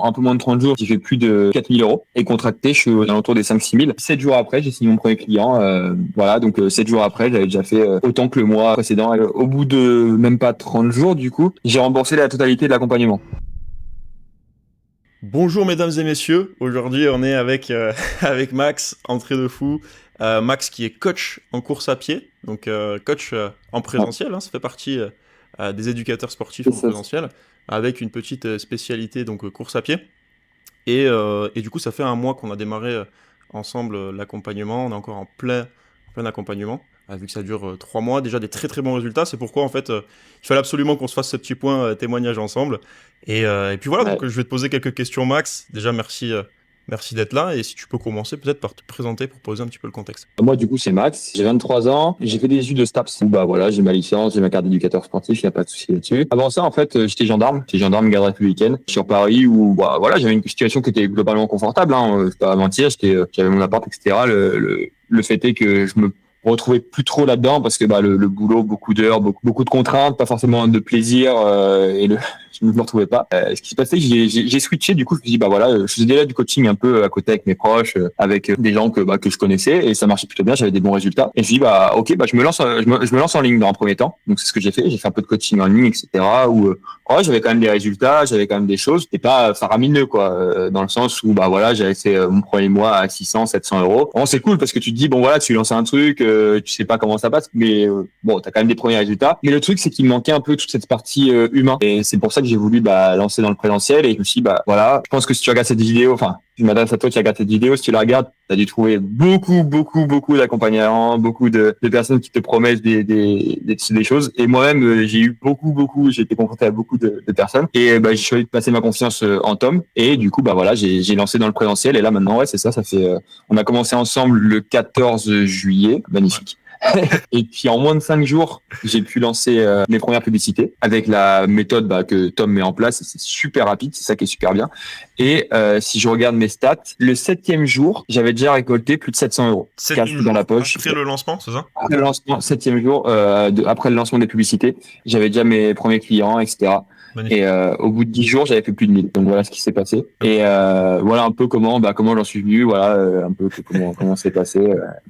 un peu moins de 30 jours, j'ai fait plus de 4 000 euros. Et contracté, je suis aux alentours des 5 6 000. 7 jours après, j'ai signé mon premier client. Voilà, donc 7 jours après, j'avais déjà fait autant que le mois précédent. Et, au bout de même pas 30 jours, du coup, j'ai remboursé la totalité de l'accompagnement. Bonjour mesdames et messieurs, aujourd'hui on est avec, avec Max, entrée de fou. Max qui est coach en course à pied, donc coach en Ouais, présentiel, hein, ça fait partie des éducateurs sportifs c'est en ça. présentiel, avec une petite spécialité donc course à pied. Et du coup ça fait un mois qu'on a démarré ensemble l'accompagnement, on est encore en plein accompagnement. Vu que ça dure 3 mois, déjà des très très bons résultats. C'est pourquoi en fait il fallait absolument qu'on se fasse ce petit point témoignage ensemble. Et puis voilà, donc Ouais. je vais te poser quelques questions, Max. Déjà, merci d'être là. Et si tu peux commencer peut-être par te présenter pour poser un petit peu le contexte. Moi, du coup, c'est Max. J'ai 23 ans. J'ai fait des études de STAPS. Bah voilà, j'ai ma licence, j'ai ma carte d'éducateur sportif. Il n'y a pas de souci là-dessus. Avant ça, en fait, j'étais gendarme. J'étais gendarme garde républicaine sur Paris où, bah voilà, j'avais une situation qui était globalement confortable. Hein. Je vais pas mentir. J'avais mon appart, etc. Le fait est que je me retrouvais plus trop là-dedans parce que bah le boulot, beaucoup d'heures, beaucoup de contraintes, pas forcément de plaisir je ne me retrouvais pas. Ce qui s'est passé, j'ai switché. Du coup, je me suis dit bah voilà, je faisais déjà du coaching un peu à côté avec mes proches, avec des gens que je connaissais et ça marchait plutôt bien. J'avais des bons résultats. Et je me suis dit bah ok, bah je me lance en ligne dans un premier temps. Donc c'est ce que j'ai fait. J'ai fait un peu de coaching en ligne, etc. Où ouais, j'avais quand même des résultats, j'avais quand même des choses. C'était pas faramineux quoi, dans le sens où bah voilà, j'avais fait mon premier mois à 600, 700 euros. Bon, c'est cool parce que tu te dis bon voilà, tu lances un truc, tu sais pas comment ça passe, mais bon, t'as quand même des premiers résultats. Mais le truc c'est qu'il me manquait un peu toute cette partie humain. Et c'est pour ça que j'ai voulu bah lancer dans le présentiel. Et je me suis dit bah voilà, je pense que si tu regardes cette vidéo, enfin je m'adresse à toi qui regarde cette vidéo, si tu la regardes, tu as dû trouver beaucoup d'accompagnants, beaucoup de personnes qui te promettent des choses. Et moi-même, j'ai eu j'ai été confronté à beaucoup de personnes. Et bah, j'ai choisi de passer ma confiance en Tom. Et du coup, bah voilà, j'ai lancé dans le présentiel. Et là, maintenant, ouais, c'est ça, ça fait, on a commencé ensemble le 14 juillet. Ouais. Magnifique. Et puis en moins de 5 jours, j'ai pu lancer mes premières publicités avec la méthode bah, que Tom met en place. C'est super rapide, c'est ça qui est super bien. Et si je regarde mes stats, le 7e jour, j'avais déjà récolté plus de 700 euros cash Septième dans la jour poche. après le lancement, c'est ça? Après le lancement, 7e jour, après le lancement des publicités, j'avais déjà mes premiers clients, etc. Et Magnifique. au bout de 10 jours, j'avais fait plus de 1000. Donc voilà ce qui s'est passé. Et Incroyable. voilà un peu comment j'en suis venu, voilà un peu comment c'est passé.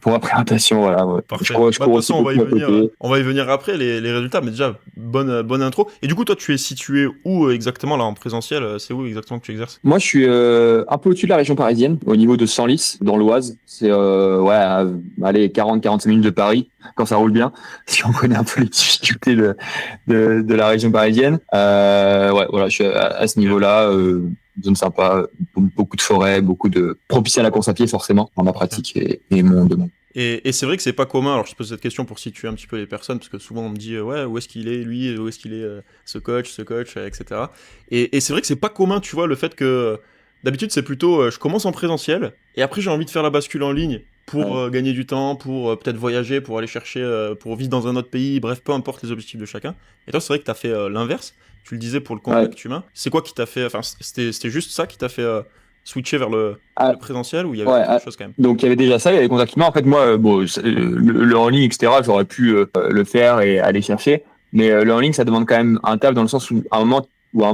Pour ma présentation, voilà. Ouais. Parfait. Je Bah, de cours toute aussi façon, beaucoup à côté. on va y venir après, les résultats, mais déjà, bonne intro. Et du coup, toi, tu es situé où exactement, là, en présentiel? C'est où exactement que tu exerces? Moi, je suis un peu au-dessus de la région parisienne, au niveau de Senlis, dans l'Oise. C'est ouais, allez, 40-45 minutes de Paris, quand ça roule bien, si on connaît un peu les difficultés de la région parisienne. Ouais, voilà, je suis à ce Ok, niveau-là, zone sympa, beaucoup de forêts, beaucoup de propice à la course à pied, forcément, dans ma parfait. pratique et mon domaine. Et c'est vrai que c'est pas commun, alors je te pose cette question pour situer un petit peu les personnes, parce que souvent on me dit, ouais, où est-ce qu'il est, lui, où est-ce qu'il est, ce coach, etc. Et c'est vrai que c'est pas commun, tu vois, le fait que d'habitude c'est plutôt, je commence en présentiel, et après j'ai envie de faire la bascule en ligne pour Ouais. gagner du temps, pour peut-être voyager, pour aller chercher, pour vivre dans un autre pays, bref, peu importe les objectifs de chacun. Et toi, c'est vrai que t'as fait l'inverse, tu le disais pour le Ouais. contact humain. C'est quoi qui t'a fait, enfin, c'était juste ça qui t'a fait switcher vers le Ah, présentiel, ou il y avait ouais, autre chose quand même? donc il y avait déjà ça, il y avait les contacts humains. En fait, moi, bon, le en ligne, etc., j'aurais pu le faire et aller chercher. Mais le en ligne, ça demande quand même un taf dans le sens où, à un moment ou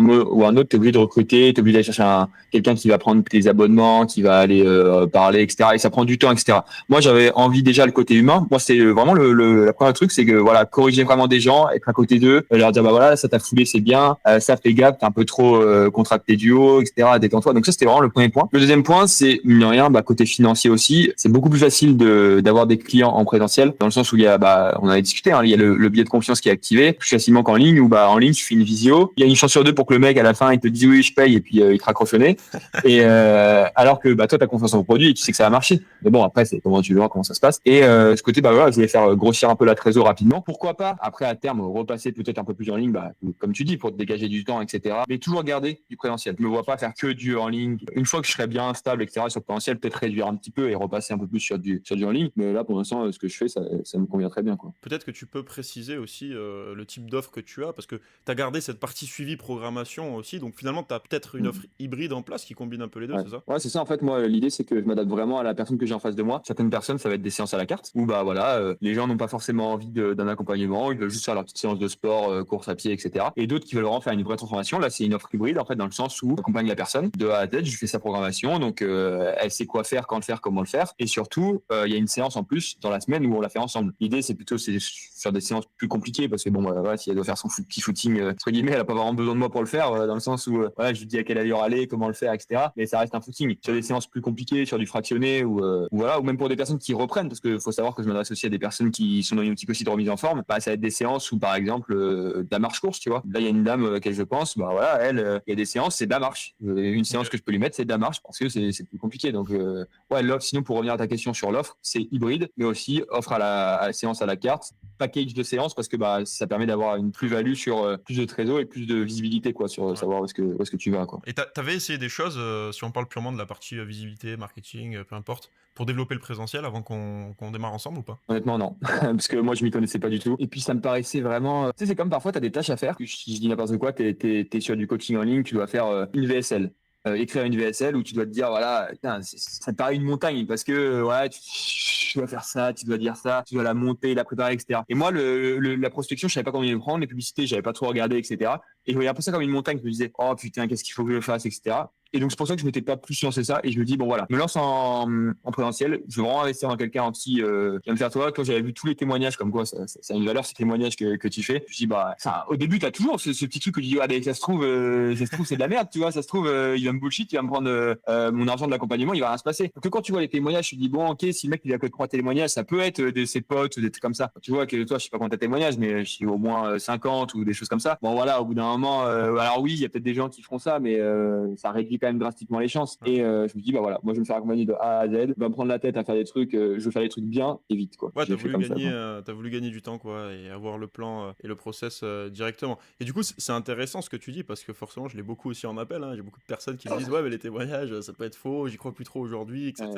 un autre, t'es obligé de recruter, t'es obligé d'aller chercher quelqu'un qui va prendre tes abonnements, qui va aller parler, etc. Et ça prend du temps, etc. Moi, j'avais envie déjà le côté humain. Moi, c'est vraiment la première truc, c'est que voilà, corriger vraiment des gens, être à côté d'eux, leur dire bah voilà, ça t'a foulé, c'est bien, ça fais gaffe, t'es un peu trop contracté du haut, etc. Détends-toi. Donc ça, c'était vraiment le premier point. Le deuxième point, c'est mine de rien, bah côté financier aussi, c'est beaucoup plus facile d'avoir des clients en présentiel, dans le sens où il y a bah on avait discuté, hein, il y a le biais de confiance qui est activé plus facilement qu'en ligne, où bah en ligne tu fais une visio, il y a une chance sur deux pour que le mec à la fin il te dise oui je paye et puis il te raccroche au nez. Et alors que bah toi t'as confiance en ton produit et tu sais que ça va marcher. Mais bon après c'est comment tu le vois, comment ça se passe. Et ce côté bah voilà, je voulais faire grossir un peu la trésor rapidement. Pourquoi pas après à terme repasser peut-être un peu plus en ligne, bah comme tu dis pour te dégager du temps etc. Mais toujours garder du présentiel. Je me vois pas faire que du en ligne. Une fois que je serai bien stable etc. sur le présentiel, peut-être réduire un petit peu et repasser un peu plus sur du en ligne. Mais là pour l'instant ce que je fais ça me convient très bien quoi. Peut-être que tu peux préciser aussi le type d'offre que tu as, parce que tu as gardé cette partie suivi programmation aussi. Donc finalement, tu as peut-être une offre hybride en place qui combine un peu les deux, Ouais. c'est ça? Ouais, c'est ça. En fait, moi, l'idée, c'est que je m'adapte vraiment à la personne que j'ai en face de moi. Certaines personnes, ça va être des séances à la carte, où bah voilà, les gens n'ont pas forcément envie d'un accompagnement, ils veulent juste faire leur petite séance de sport, course à pied, etc. Et d'autres qui veulent vraiment faire une vraie transformation. Là, c'est une offre hybride, en fait, dans le sens où j'accompagne la personne de A à Z, je lui fais sa programmation, donc elle sait quoi faire, quand le faire, comment le faire. Et surtout, il y a une séance en plus dans la semaine où on la fait ensemble. L'idée, c'est plutôt c'est faire des séances plus compliquées, parce que bon, voilà, si elle doit faire son petit footing, entre guillemets, elle a pas vraiment besoin de moi pour le faire, dans le sens où voilà, je lui dis à quelle allure aller, comment le faire, etc. Mais ça reste un footing. Sur des séances plus compliquées, sur du fractionné ou voilà, ou même pour des personnes qui reprennent, parce que faut savoir que je m'adresse aussi à des personnes qui sont dans une optique aussi de remise en forme. Bah, ça va être des séances où, par exemple, de la marche course, tu vois. Là, il y a une dame à laquelle je pense, bah voilà, elle, il y a des séances, c'est de la marche. Une séance que je peux lui mettre, c'est de la marche parce que c'est plus compliqué. Donc, ouais, l'offre, sinon, pour revenir à ta question sur l'offre, c'est hybride, mais aussi offre à la séance à la carte, package de séances parce que bah ça permet d'avoir une plus-value sur plus de trésor et plus de visibilité quoi sur savoir où est-ce que tu vas quoi. Et t'avais essayé des choses, si on parle purement de la partie visibilité, marketing, peu importe, pour développer le présentiel avant qu'on démarre ensemble ou pas? Honnêtement non, parce que moi je m'y connaissais pas du tout. Et puis ça me paraissait vraiment, tu sais c'est comme parfois t'as des tâches à faire. Si je dis n'importe quoi, t'es sur du coaching en ligne, tu dois faire une VSL. Écrire une VSL où tu dois te dire voilà putain, ça te paraît une montagne parce que ouais tu dois faire ça, tu dois dire ça, tu dois la monter, la préparer, etc. Et moi la prospection je savais pas combien me prendre, les publicités j'avais pas trop regardé, etc. Et je voyais un peu ça comme une montagne, je me disais oh putain qu'est-ce qu'il faut que je fasse, etc. Et donc c'est pour ça que je m'étais pas plus lancé ça et je me dis bon voilà, je me lance en présentiel, je veux vraiment investir dans quelqu'un qui va me faire toi. Quand j'avais vu tous les témoignages comme quoi ça a une valeur ces témoignages que tu fais, je me dis bah ça au début t'as toujours ce petit truc que tu dis ah ça se trouve c'est de la merde tu vois, ça se trouve il va me bullshit, il va me prendre mon argent de l'accompagnement, il va rien se passer. Donc quand tu vois les témoignages, tu te dis bon ok si le mec il a que 3 témoignages, ça peut être de ses potes ou des trucs comme ça. Tu vois que toi je sais pas combien t'as témoignages mais je suis au moins 50 ou des choses comme ça. Bon voilà, au bout d'un moment alors oui, il y a peut-être des gens qui feront ça mais ça réduit quand même drastiquement les chances. Et je me dis bah voilà, moi je vais me faire accompagner de A à Z, je vais me prendre la tête à faire des trucs, je veux faire des trucs bien et vite quoi. Ouais, J'ai fait comme ça. t'as voulu gagner du temps, quoi, et avoir le plan et le process directement. Et du coup, c'est intéressant ce que tu dis, parce que forcément, je l'ai beaucoup aussi en appel, hein. J'ai beaucoup de personnes qui me disent, ouais, mais les témoignages, ça peut être faux, j'y crois plus trop aujourd'hui, etc.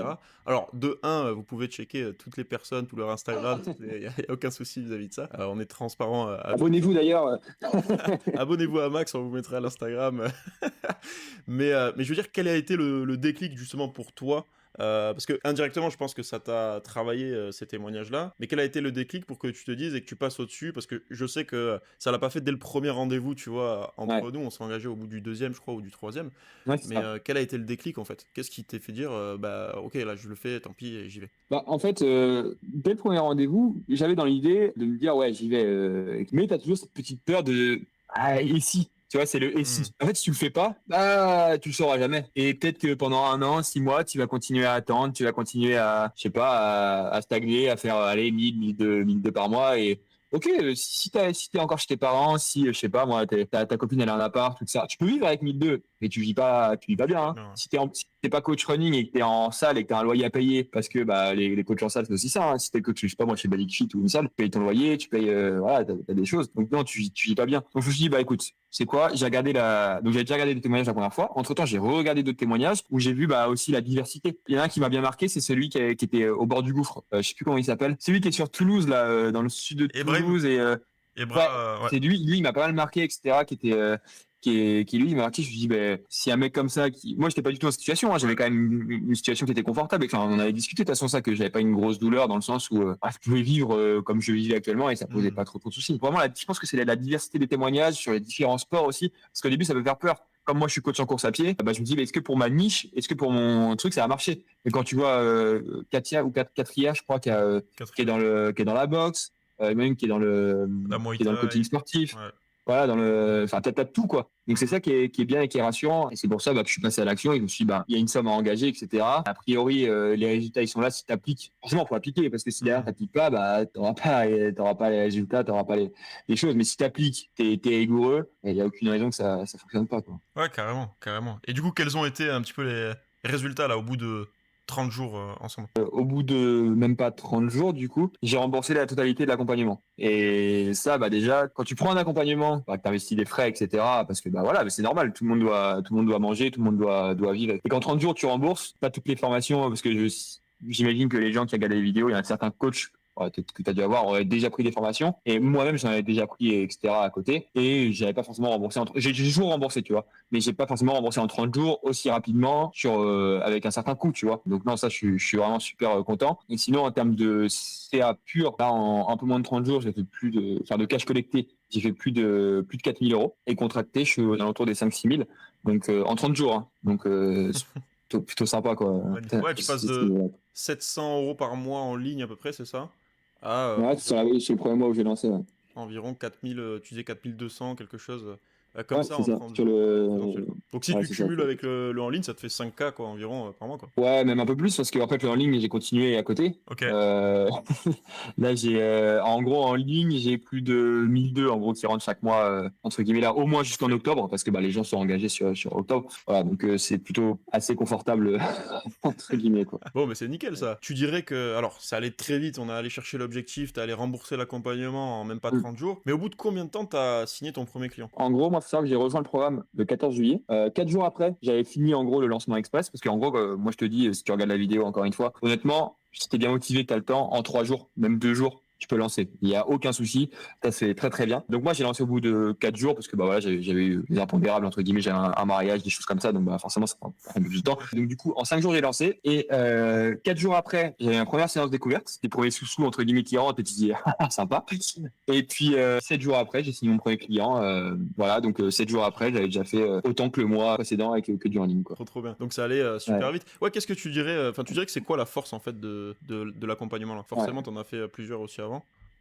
Alors, de un, vous pouvez checker toutes les personnes, tout leur Instagram, il n'y a aucun souci vis-à-vis de ça. On est transparent. Abonnez-vous d'ailleurs. Abonnez-vous à Max, on vous mettra l'Instagram. mais je veux dire, quel a été le déclic justement pour toi? Parce que indirectement, je pense que ça t'a travaillé ces témoignages-là. Mais quel a été le déclic pour que tu te dises et que tu passes au-dessus? Parce que je sais que ça l'a pas fait dès le premier rendez-vous, tu vois, entre nous. On s'est engagé au bout du deuxième, je crois, ou du troisième. Mais quel a été le déclic en fait? Qu'est-ce qui t'a fait dire, bah ok, là je le fais, tant pis, et j'y vais? Bah en fait, dès le premier rendez-vous, j'avais dans l'idée de me dire ouais j'y vais. Mais t'as toujours cette petite peur de ah et si. Tu vois, c'est le et si. En fait, si tu le fais pas, bah, tu le sauras jamais. Et peut-être que pendant 1 an, 6 mois, tu vas continuer à attendre, tu vas continuer à, je sais pas, à stagner, à faire, allez, 1000 par mois et, ok, si t'es encore chez tes parents, si, je sais pas, moi, ta copine, elle a un appart, tout ça, tu peux vivre avec 1002, mais tu vis pas bien, hein. Si t'es pas coach running et que t'es en salle et que t'as un loyer à payer, parce que, bah, les coachs en salle, c'est aussi ça, hein. Si t'es coach, je sais pas, moi, chez Basic Fit ou une salle, tu payes ton loyer, tu payes, voilà, t'as des choses. Donc, non, tu vis pas bien. Donc, je me suis dit, bah, écoute, c'est quoi? Donc, j'avais déjà regardé des témoignages la première fois. Entre-temps, j'ai re-regardé d'autres témoignages où j'ai vu, bah, aussi la diversité. Il y en a un qui m'a bien marqué, c'est celui qui était au bord du gouffre. Je sais plus comment il s'appelle. C'est lui qui est sur Toulouse, là, dans le sud de Toulouse et, c'est lui, il m'a pas mal marqué, etc., qui lui, il m'a marqué, je lui dis, ben, si un mec comme ça moi, j'étais pas du tout en situation, hein, j'avais quand même une situation qui était confortable. Enfin, on avait discuté de toute façon ça, que j'avais pas une grosse douleur dans le sens où, je pouvais vivre comme je vivais actuellement et ça posait pas trop de soucis. Vraiment, je pense que c'est la diversité des témoignages sur les différents sports aussi, parce qu'au début, ça peut faire peur. Comme moi, je suis coach en course à pied, bah, je me dis, est-ce que pour ma niche, est-ce que pour mon truc, ça a marché? Et quand tu vois, Katia ou Catria, je crois, qui est dans la boxe, même qui est dans le coaching sportif. Ouais. Voilà, enfin, t'as tout, quoi. Donc, c'est ça qui est bien et qui est rassurant. Et c'est pour ça, bah, que je suis passé à l'action et je me suis dit, bah, il y a une somme à engager, etc. A priori, les résultats, ils sont là si t'appliques. Forcément, faut appliquer parce que si derrière t'appliques pas, bah, t'auras pas les résultats, t'auras pas les choses. Mais si t'appliques, t'es rigoureux, il y a aucune raison que ça fonctionne pas, quoi. Ouais, carrément. Et du coup, quels ont été un petit peu les résultats, là, au bout de 30 jours ensemble? Au bout de même pas 30 jours, du coup, j'ai remboursé la totalité de l'accompagnement. Et ça, bah déjà, quand tu prends un accompagnement, bah, que t'investis des frais, etc., parce que bah voilà, c'est normal, tout le monde doit manger, tout le monde doit vivre. Et qu'en 30 jours, tu rembourses pas toutes les formations, parce que j'imagine que les gens qui regardent les vidéos, il y a un certain coach que tu as dû avoir aurait déjà pris des formations. Et moi-même, j'en avais déjà pris, etc. à côté. Et j'avais pas forcément remboursé j'ai toujours remboursé, tu vois. Mais j'ai pas forcément remboursé en 30 jours aussi rapidement avec un certain coût, tu vois. Donc non, ça, je suis vraiment super content. Et sinon, en termes de CA pur, là, en un peu moins de 30 jours, j'ai fait de cash collecté. J'ai fait plus de 4 000 euros. Et contracté, je suis aux alentours des 5 6 000. Donc, en 30 jours, hein. Donc, c'est plutôt sympa, quoi. Ouais, tu passes de 700 euros par mois en ligne à peu près, c'est ça? À Ouais, c'est le premier mois où j'ai lancé, ouais. environ 4000, tu disais 4200, quelque chose comme Ouais, ça c'est en ça. 30 Sur jours. le, Exponentiel, quoi. Donc si ouais, tu c'est ça. cumules avec le en ligne, ça te fait 5K quoi, environ par mois, quoi. Ouais, même un peu plus parce que en fait, en ligne, j'ai continué à côté. Ok. Là, en gros, en ligne, j'ai plus de 1 200 en gros qui rentrent chaque mois, entre guillemets là, au moins jusqu'en octobre parce que les gens sont engagés sur octobre. Voilà, donc c'est plutôt assez confortable entre guillemets, quoi. Bon, mais c'est nickel ça. Tu dirais que, alors, ça allait très vite, on a allé chercher l'objectif, t'as allé rembourser l'accompagnement en même pas 30 jours, mais au bout de combien de temps t'as signé ton premier client? En gros, moi, faut savoir que j'ai rejoint le programme le 14 juillet. 4 jours après, j'avais fini en gros le lancement express parce qu'en gros, moi, je te dis, si tu regardes la vidéo encore une fois, honnêtement, si t'es bien motivé, t'as le temps, en 3 jours, même 2 jours, tu peux lancer. Il y a aucun souci. Ça se fait très très bien. Donc moi, j'ai lancé au bout de 4 jours parce que voilà, j'avais eu des impondérables entre guillemets, j'avais un mariage, des choses comme ça. Donc forcément, ça prend un peu plus de temps. Donc du coup, en 5 jours, j'ai lancé et 4 jours après, j'avais ma première séance découverte. C'était le premier sous entre guillemets qui rentre et tu te dis sympa. Et puis 7 jours après, j'ai signé mon premier client. Voilà, donc 7 jours après, j'avais déjà fait autant que le mois précédent avec que du en ligne, quoi. Trop bien. Donc ça allait super Ouais. vite. Ouais, qu'est-ce que tu dirais, enfin tu dirais que c'est quoi la force en fait de l'accompagnement là? Forcément, Ouais. t'en as fait plusieurs aussi avant.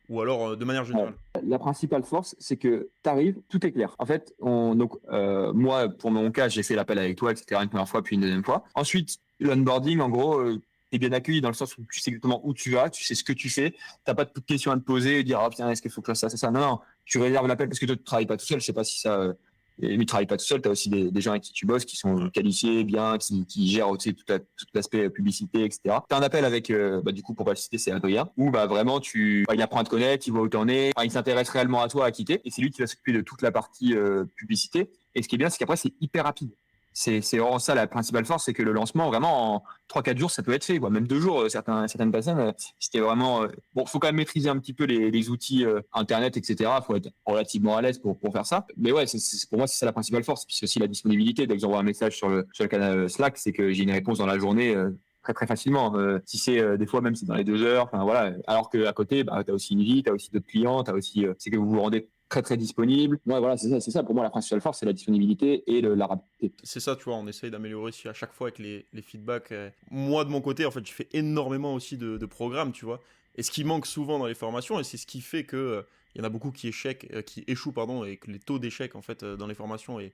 Ou alors de manière Ouais. générale. La principale force, c'est que t'arrives, tout est clair. En fait, moi, pour mon cas, j'ai fait l'appel avec toi, etc. une première fois, puis une deuxième fois. Ensuite, l'onboarding, en gros, t'es bien accueilli dans le sens où tu sais exactement où tu vas, tu sais ce que tu fais. T'as pas de questions à te poser et dire, ah, putain, est-ce qu'il faut que je fasse ça, c'est ça. Non, non. Tu réserves l'appel parce que toi, tu travailles pas tout seul. Je sais pas si ça, mais tu travailles pas tout seul. T'as aussi des gens avec qui tu bosses, qui sont Ouais. qualifiés, bien, qui gèrent aussi tout l'aspect publicité, etc. T'as un appel avec, du coup, pour pas le citer, c'est Adrien, où vraiment il apprend à te connaître, il voit où t'en es, il s'intéresse réellement à toi, à quitter, et c'est lui qui va s'occuper de toute la partie publicité. Et ce qui est bien, c'est qu'après, c'est hyper rapide. C'est vraiment ça la principale force, c'est que le lancement, vraiment, en 3-4 jours, ça peut être fait, quoi. Même 2 jours, certaines personnes, c'était vraiment, faut quand même maîtriser un petit peu les outils, Internet, etc. Faut être relativement à l'aise pour faire ça. Mais ouais, pour moi, c'est ça la principale force. Puis c'est aussi la disponibilité. Dès que j'envoie un message sur le canal Slack, c'est que j'ai une réponse dans la journée, très très facilement. Si c'est des fois même c'est dans les 2 heures, enfin voilà. Alors que à côté, t'as aussi une vie, t'as aussi d'autres clients, t'as aussi c'est que vous vous rendez très très disponible. Ouais, voilà, c'est ça. Pour moi, la principale force, c'est la disponibilité et la rapidité. C'est ça, tu vois, on essaye d'améliorer aussi à chaque fois avec les feedbacks. Moi, de mon côté, en fait, je fais énormément aussi de programmes, tu vois. Et ce qui manque souvent dans les formations, et c'est ce qui fait que il y en a beaucoup qui échouent, pardon, et que les taux d'échec, en fait, dans les formations est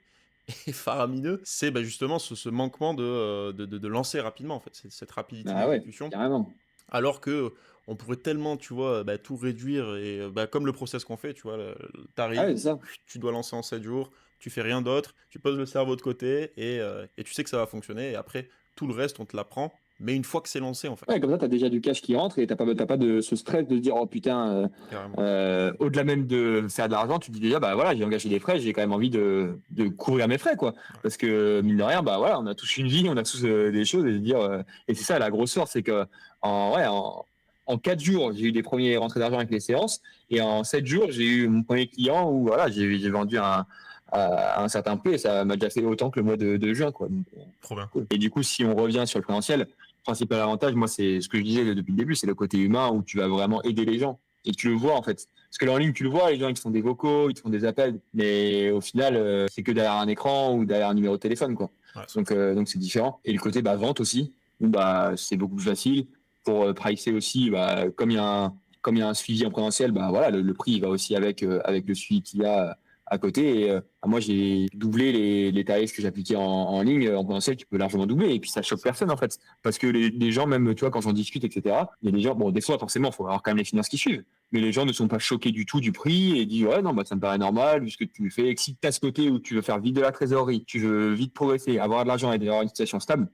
faramineux, c'est justement ce manquement de lancer rapidement, en fait, cette rapidité Ah ouais, d'exécution. carrément. Alors que on pourrait tellement, tu vois, tout réduire et comme le process qu'on fait, tu vois, Ah t'arrives, ouais, c'est ça. tu dois lancer en 7 jours, tu fais rien d'autre, tu poses le cerveau de côté et tu sais que ça va fonctionner et après tout le reste on te l'apprend, mais une fois que c'est lancé en fait, Ouais, comme ça, t'as déjà du cash qui rentre et t'as pas de ce stress de se dire, oh putain, carrément. au-delà même de faire de l'argent, tu te dis déjà, voilà, j'ai engagé des frais, j'ai quand même envie de couvrir mes frais, quoi. Ouais. Parce que, mine de rien, voilà, on a tous une vie, on a tous des choses et se dire, et c'est ça la grosse force, c'est que, en 4 jours, j'ai eu des premiers rentrées d'argent avec les séances et en 7 jours, j'ai eu mon premier client où, voilà, j'ai vendu à un certain prix et ça m'a déjà fait autant que le mois de juin, quoi. Donc, Trop bien. cool. Et du coup, si on revient sur le présentiel, principal avantage, moi, c'est ce que je disais depuis le début, c'est le côté humain où tu vas vraiment aider les gens. Et tu le vois, en fait. Parce que là, en ligne, tu le vois, les gens, ils te font des vocaux, ils te font des appels. Mais au final, c'est que derrière un écran ou derrière un numéro de téléphone, quoi. Ouais. Donc c'est différent. Et le côté, vente aussi, où, c'est beaucoup plus facile. Pour pricer aussi, comme il y a un suivi en présentiel, voilà, le prix, il va aussi avec le suivi qu'il y a à côté. Et moi, j'ai doublé les tarifs que j'appliquais en ligne. En présentiel, tu peux largement doubler. Et puis, ça choque personne, en fait. Parce que les gens, même, tu vois, quand j'en discute, etc., il y a des gens, bon, des fois, forcément, il faut avoir quand même les finances qui suivent. Mais les gens ne sont pas choqués du tout du prix et disent, ouais, non, ça me paraît normal, vu ce que tu fais. Et que si tu as ce côté où tu veux faire vite de la trésorerie, tu veux vite progresser, avoir de l'argent et avoir une situation stable,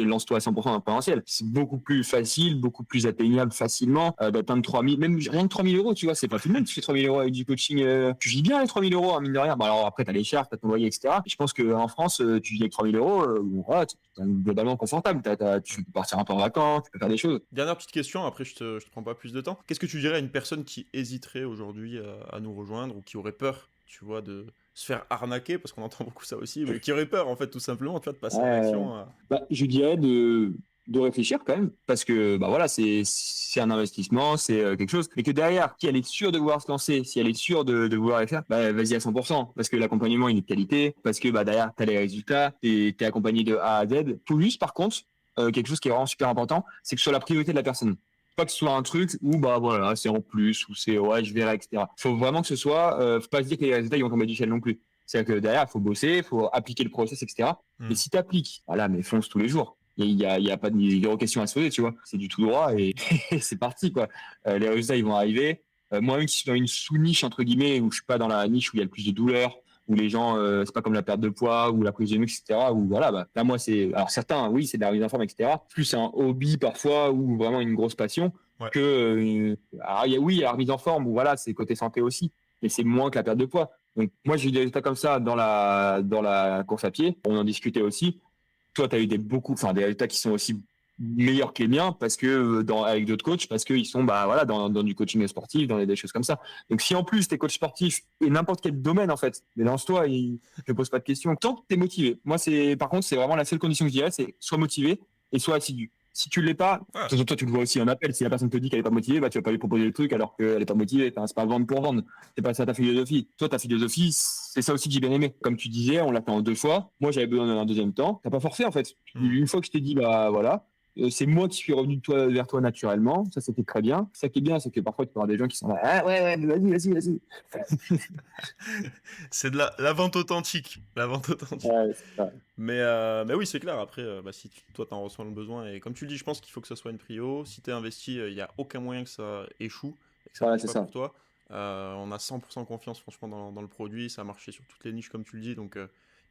lance-toi à 100% dans le présentiel. C'est beaucoup plus facile, beaucoup plus atteignable facilement, d'atteindre 3000, même rien que 3000 euros, tu vois, c'est pas tout le monde qui fait 3000 euros avec du coaching. Tu vis bien les 3000 euros, hein, mine de rien. Alors après, t'as les charges, t'as ton loyer, etc. Et je pense qu'en France, tu vis avec 3 000 euros, voilà, t'es globalement confortable. Tu peux partir un peu en vacances, tu peux faire des choses. Dernière petite question, après je te prends pas plus de temps. Qu'est-ce que tu dirais à une personne qui hésiterait aujourd'hui à nous rejoindre ou qui aurait peur, tu vois, de se faire arnaquer, parce qu'on entend beaucoup ça aussi, mais qui aurait peur en fait tout simplement, tu vois, de passer à Ouais. l'action. Je dirais de réfléchir quand même, parce que bah voilà, c'est un investissement, c'est quelque chose, et que derrière, si elle est sûre de vouloir se lancer, si elle est sûre de vouloir le faire, bah vas-y à 100%, parce que l'accompagnement il est de qualité, parce que bah derrière t'as les résultats, t'es accompagné de A à Z. Faut juste par contre quelque chose qui est vraiment super important, c'est que ce soit la priorité de la personne. Pas que ce soit un truc où bah voilà c'est en plus ou c'est ouais je verrai, etc. Faut vraiment que ce soit, faut pas se dire que les résultats ils vont tomber du ciel non plus. C'est-à-dire que derrière il faut bosser, faut appliquer le process, etc. Mais si t'appliques, voilà, mais fonce tous les jours. Il y a pas de zéro question à se poser, tu vois. C'est du tout droit et, et c'est parti, quoi. Les résultats, ils vont arriver. Moi-même qui suis dans une sous-niche, entre guillemets, où je suis pas dans la niche où il y a le plus de douleur, où les gens, c'est pas comme la perte de poids ou la prise de muscle, etc. Où voilà, bah, là, moi, c'est, alors certains, oui, c'est de la remise en forme, etc. Plus c'est un hobby parfois ou vraiment une grosse passion Ouais. que, alors, il y a la remise en forme où voilà, c'est côté santé aussi, mais c'est moins que la perte de poids. Donc, moi, j'ai eu des résultats comme ça dans la course à pied. On en discutait aussi. Toi, tu as eu des résultats qui sont aussi meilleurs que les miens parce que avec d'autres coachs, parce qu'ils sont bah voilà dans du coaching sportif, dans des choses comme ça. Donc si en plus t'es coach sportif et n'importe quel domaine en fait, mais lance-toi et je pose pas de questions. Tant que t'es motivé. Moi c'est par contre c'est vraiment la seule condition que je dirais, c'est sois motivé et sois assidu. Si tu l'es pas, Ah. toi tu le vois aussi en appel. Si la personne te dit qu'elle est pas motivée, bah tu vas pas lui proposer le truc alors qu'elle est pas motivée. Enfin, c'est pas vendre pour vendre. C'est pas ça ta philosophie. Toi ta philosophie, c'est ça aussi que j'ai bien aimé. Comme tu disais, on l'a fait en 2 fois. Moi j'avais besoin d'un deuxième temps. T'as pas forcé en fait. Une fois que je t'ai dit bah voilà, c'est moi qui suis revenu de toi vers toi naturellement. Ça c'était très bien. Ça qui est bien, c'est que parfois tu auras des gens qui sont là, ah ouais vas-y. C'est de la vente authentique, la vente authentique. Ouais, c'est ça. Mais oui, c'est clair. Après, bah, si toi t'en ressens le besoin, et comme tu le dis, je pense qu'il faut que ça soit une prio. Si t'es investi, il y a aucun moyen que ça échoue et que ça Ouais, marche c'est pas ça. pour toi. On a 100% confiance, franchement, dans le produit. Ça a marché sur toutes les niches, comme tu le dis. Donc,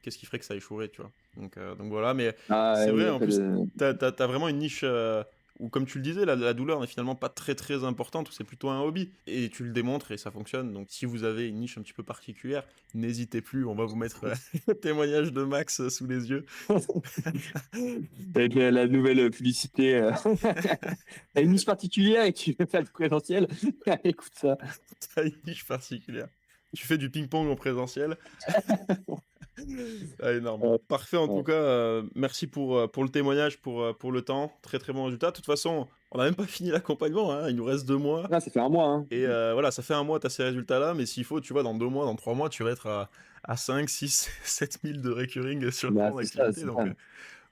qu'est-ce qui ferait que ça échouerait, tu vois. Donc voilà. Mais Ah, c'est il y vrai, a en pas plus, de... t'as vraiment une niche où, comme tu le disais, la douleur n'est finalement pas très très importante, où c'est plutôt un hobby. Et tu le démontres et ça fonctionne. Donc, si vous avez une niche un petit peu particulière, n'hésitez plus. On va vous mettre le témoignage de Max sous les yeux. Avec la nouvelle publicité, t'as une niche particulière et tu veux faire du présentiel, écoute ça. T'as une niche particulière. Tu fais du ping-pong en présentiel. Ah, énorme. Ouais, Parfait, en tout ouais. cas, merci pour le témoignage, pour le temps. Très très bon résultat. De toute façon, on n'a même pas fini l'accompagnement, hein. Il nous reste 2 mois. Ah, ça fait un mois, hein. Et voilà, ça fait un mois, tu as ces résultats-là, mais s'il faut, tu vois, dans 2 mois, dans 3 mois, tu vas être à 5, 6, 7 000 de recurring sur le Bah, plan c'est ça, d'activité. c'est Donc, ça.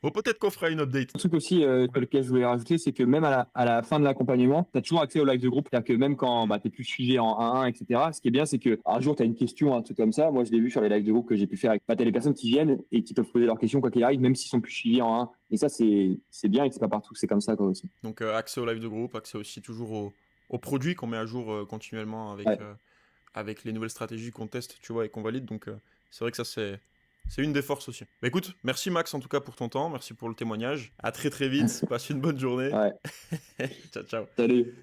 bon, peut-être qu'on fera une update. Un truc aussi sur lequel je voulais rajouter, c'est que même à la fin de l'accompagnement, tu as toujours accès au live de groupe. C'est-à-dire que même quand bah, tu es plus suivi en 1-1, etc., ce qui est bien, c'est que un jour, tu as une question, un truc comme ça. Moi, je l'ai vu sur les lives de groupe que j'ai pu faire avec t'as les personnes qui viennent et qui peuvent poser leurs questions quoi qu'il arrive, même s'ils sont plus suivis en 1. Et ça, c'est bien et que c'est pas partout. C'est comme ça, quoi, aussi. Donc, accès au live de groupe, accès aussi toujours aux produits qu'on met à jour continuellement Ouais. avec les nouvelles stratégies qu'on teste, tu vois, et qu'on valide. Donc, c'est vrai que ça, c'est une des forces aussi. Bah écoute, merci Max en tout cas pour ton temps, merci pour le témoignage. À très très vite, passe une bonne journée. Ouais. Ciao, ciao. Salut.